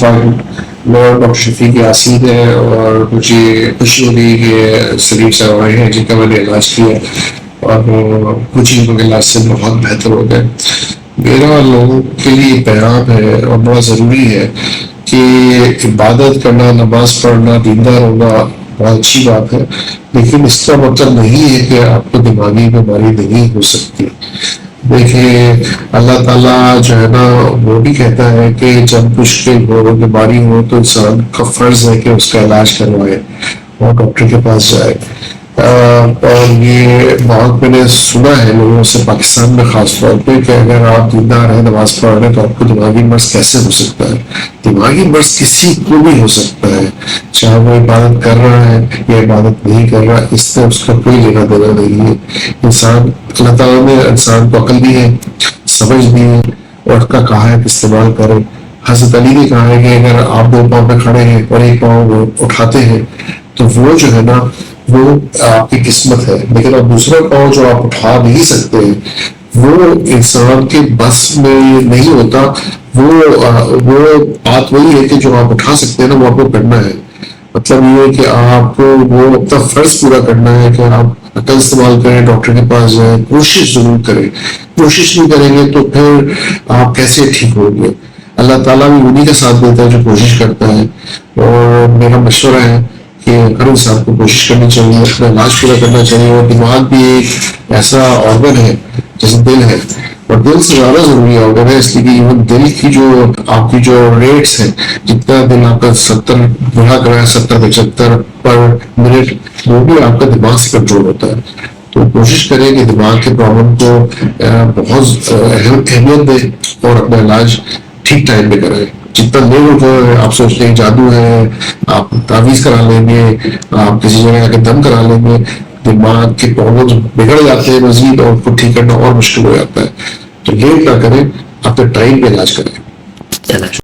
میں ڈاکٹر شفیق یاسین ہے اور مجھے خوشی ہو گئی کہ سلیم صاحب آئے ہیں جن کا میں نے علاج کیا اور کچھ ہی کے علاج سے بہت بہتر ہو گئے. میرا لوگوں کے لیے پیغام ہے اور بہت ضروری ہے کہ عبادت کرنا، نماز پڑھنا، دیندار ہونا بہت اچھی بات ہے، لیکن اس کا مطلب نہیں ہے کہ آپ کو دماغی بیماری نہیں ہو سکتی. دیکھیں اللہ تعالیٰ جو ہے نا وہ بھی کہتا ہے کہ جب مشکل ہو، بیماری ہو تو انسان کا فرض ہے کہ اس کا علاج کروائے اور ڈاکٹر کے پاس جائے. اور یہ بہت میں نے سنا ہے لوگوں سے پاکستان میں خاص طور پہ کہ اگر آپ دیندار ہیں، نماز پڑھ رہے ہیں تو آپ کو دماغی مرض کیسے ہو سکتا ہے. دماغی مرض کسی کو بھی ہو سکتا ہے، چاہے وہ عبادت کر رہا ہے یا عبادت نہیں کر رہا، اس سے اس کا کوئی لینا دینا نہیں ہے. انسان، اللہ تعالیٰ نے انسان کو عقل دی ہے، سمجھ دی ہے اور اس کا کہا ہے کہ استعمال کرے. حضرت علی نے کہا ہے کہ اگر آپ دو پاؤں پہ کھڑے ہیں اور ایک پاؤں اٹھاتے ہیں تو وہ جو ہے نا وہ آپ کی قسمت ہے، لیکن اب دوسرا پاؤں جو آپ اٹھا نہیں سکتے وہ انسان کے بس میں نہیں ہوتا. وہ بات وہی ہے کہ جو آپ اٹھا سکتے ہیں نا وہ آپ کو کرنا ہے. مطلب یہ ہے کہ آپ کو وہ اپنا فرض پورا کرنا ہے کہ آپ عقل استعمال کریں، ڈاکٹر کے پاس جائیں، کوشش ضرور کریں. کوشش نہیں کریں گے تو پھر آپ کیسے ٹھیک ہوں گے. اللہ تعالیٰ بھی انہیں کا ساتھ دیتا ہے جو کوشش کرتا ہے. اور میرا مشورہ ہے کہ ہر انسان کو کوشش کرنی چاہیے، اپنا علاج پورا کرنا چاہیے. اور دماغ بھی ایک ایسا آرگن ہے جیسے دل ہے، اور دل سے زیادہ ضروری آرگن ہے، اس لیے کہ ایون دل کی جو آپ کی جو ریٹس ہیں، جتنا دل آپ کا 70 بڑھا کر ہے 70-75 پر منٹ، وہ بھی آپ کا دماغ سے کنٹرول ہوتا ہے. تو کوشش کریں کہ دماغ کے پرابلم کو بہت اہمیت دیں اور اپنا علاج ٹھیک ٹائم پہ کریں. جتنا دیر ہو جائے آپ سوچتے ہیں جادو ہے، آپ تعویذ کرا لیں گے، آپ کسی جگہ آ کے دم کرا لیں گے، دماغ کے پرابلم بگڑ جاتے ہیں مزید اور اس کو ٹھیک کرنا اور مشکل ہو جاتا ہے. تو لیٹ نہ کریں، اپنے ٹائم پہ علاج کریں.